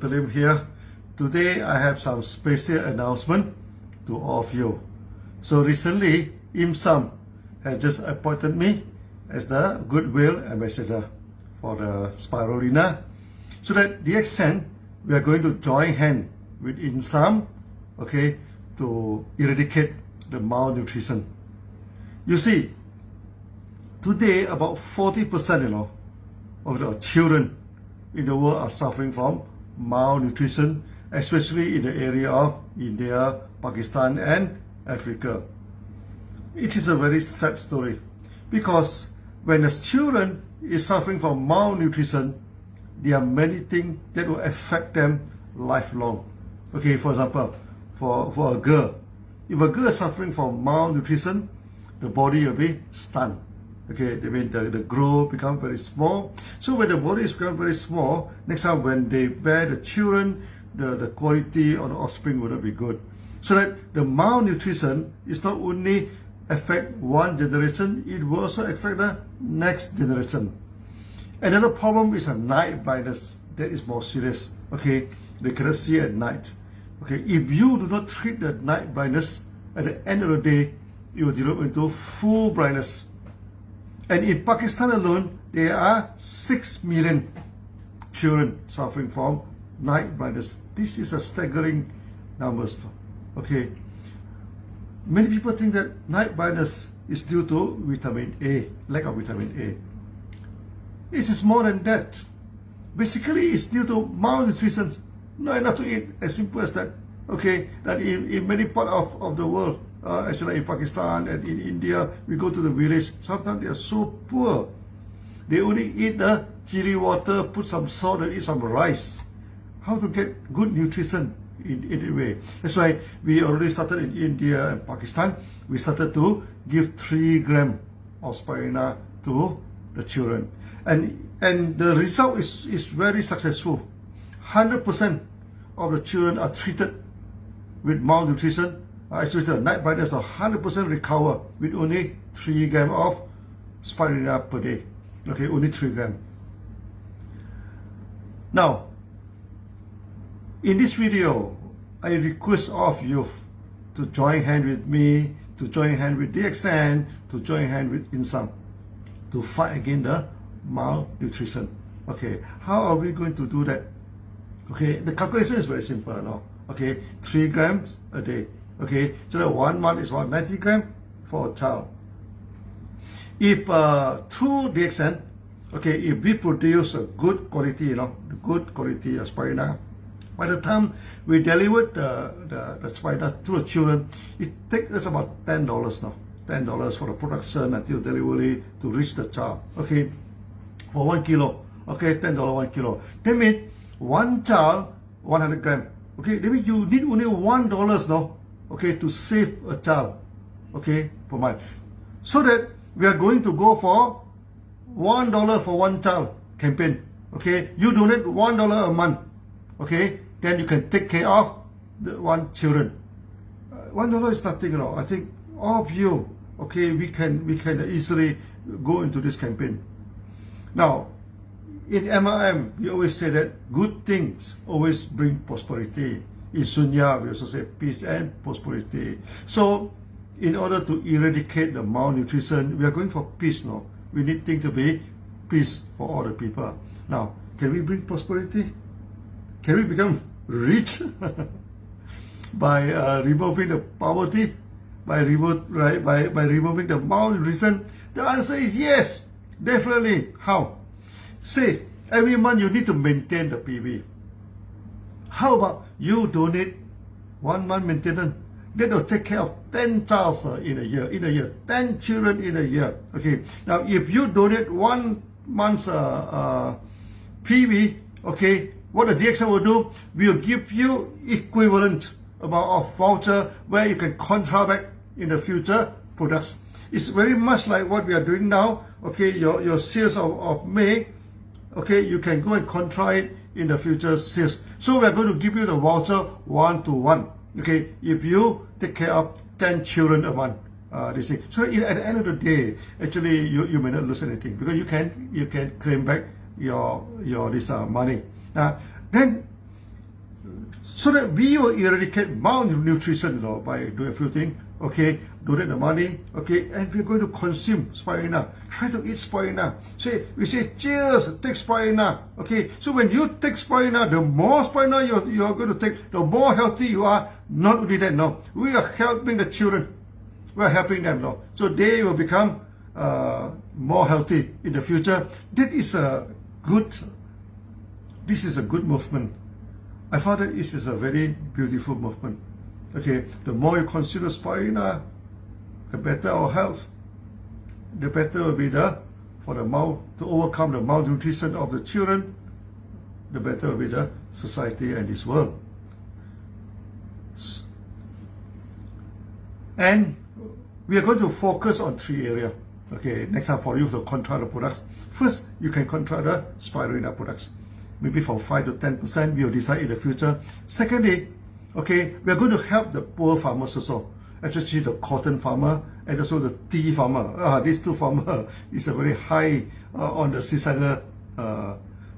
Dr. Lim here. Today I have some special announcement to all of you. So recently, IMSAM has just appointed me as the Goodwill Ambassador for the Spirulina. So that the extent we are going to join hand with IMSAM, okay, to eradicate the malnutrition. You see, today about 40%, of the children in the world are suffering from malnutrition, especially in the area of India, Pakistan and Africa. It is a very sad story because when the children is suffering from malnutrition, there are many things that will affect them lifelong. Okay, for example, for a girl, if a girl is suffering from malnutrition, the body will be stunned. Okay, I mean the growth become very small. So when the body is become very small, next time when they bear the children, the quality of the offspring will not be good. So that the malnutrition is not only affect one generation, it will also affect the next generation. Another problem is a night blindness. That is more serious. Okay, they cannot see at night. Okay, if you do not treat the night blindness, at the end of the day, you will develop into full blindness. And in Pakistan alone, there are 6 million children suffering from night blindness. This is a staggering number. Okay, many people think that night blindness is due to vitamin A, lack of vitamin A. It is more than that. Basically, it's due to malnutrition. No enough to eat, as simple as that. Okay, that in many parts of the world, actually in Pakistan and in India, we go to the village, sometimes they are so poor. They only eat the chili water, put some salt and eat some rice. How to get good nutrition in a way? That's why we already started in India and Pakistan. We started to give 3 grams of spirulina to the children. And the result is very successful. 100% of the children are treated with malnutrition. Especially the night blindness, 100% recover with only 3 grams of spirulina per day. Okay, only 3 grams. Now, in this video, I request all of you to join hand with me, to join hand with DXN, to join hand with IMSAM to fight against the malnutrition. Okay, how are we going to do that? Okay, the calculation is very simple now. Okay, 3 grams a day. Okay, so that 1 month is about 90 grams for a child. If through DXN, okay, if we produce a good quality, good quality of spirulina, by the time we deliver the spirulina to the children, it takes us about $10 now. $10 for the production until delivery to reach the child. Okay, for 1 kilo. Okay, $10 1 kilo. That means one child 100 grams. Okay, that means you need only $1 now. Okay, to save a child, okay, per month. So that we are going to go for $1 for one child campaign. Okay, you donate $1 a month. Okay, then you can take care of the 1 children. $1 is nothing, I think all of you, okay, we can easily go into this campaign. Now, in MLM, we always say that good things always bring prosperity. In Sunya, we also say peace and prosperity. So, in order to eradicate the malnutrition, we are going for peace now. We need things to be peace for all the people. Now, can we bring prosperity? Can we become rich by removing the poverty? By removing the malnutrition? The answer is yes, definitely. How? Say, every month you need to maintain the PV. How about you donate 1 month maintenance? That will take care of 10 children in a year. 10 children in a year. Okay. Now, if you donate 1 month's PV, okay, what the DXN will do, will give you equivalent amount of voucher where you can contract back in the future products. It's very much like what we are doing now. Okay, your sales of May, okay, you can go and contract it in the future sales. So we are going to give you the voucher 1-to-1. Okay, if you take care of 10 children a month, this thing. So at the end of the day, actually you may not lose anything because you can claim back your this money. Then so that we will eradicate malnutrition, by doing a few things. Okay, donate the money. Okay, and we're going to consume spirulina. Try to eat spirulina. We say, cheers, take spirulina. Okay, so when you take spirulina, the more spirulina you're going to take, the more healthy you are. Not only that, we are helping the children. We are helping them, so they will become more healthy in the future. This is a good movement. I found that this is a very beautiful movement. Okay, the more you consume spirulina, the better our health. The better will be to overcome the malnutrition of the children. The better will be the society and this world. And we are going to focus on 3 areas. Okay, next time for you to control the products. First, you can control the spirulina products. Maybe from 5 to 10%, we will decide in the future. Secondly, okay, we are going to help the poor farmers also, especially the cotton farmer and also the tea farmer. These 2 farmers is a very high on the seasonal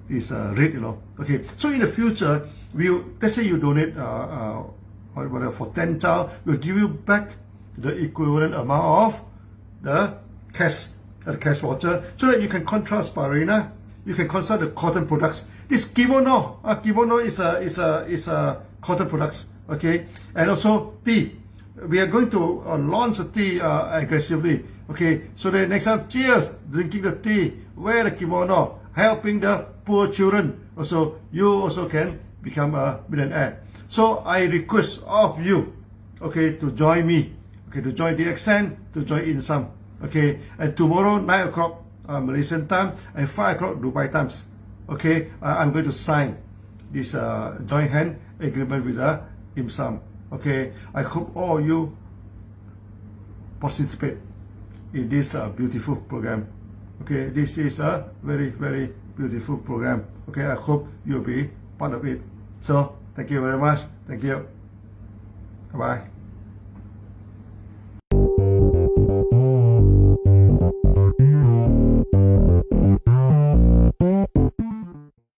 rate, Okay, so in the future, let's say you donate for 10 child, we'll give you back the equivalent amount of the cash voucher, so that you can control spirulina, you can control the cotton products. This kimono is a cotton products, okay, and also tea. We are going to launch the tea aggressively, okay, so that next time, cheers, drinking the tea, wear the kimono, helping the poor children. Also, you also can become a millionaire. So I request of you, okay, to join me, okay, to join DXN, to join InSum, okay, and tomorrow 9 o'clock Malaysian time and 5 o'clock Dubai times, okay, I'm going to sign this joint hand agreement with InSum. Okay, I hope all you participate in this beautiful program. Okay, this is a very, very beautiful program. Okay, I hope you'll be part of it. So, thank you very much. Thank you. Bye-bye. Thank you.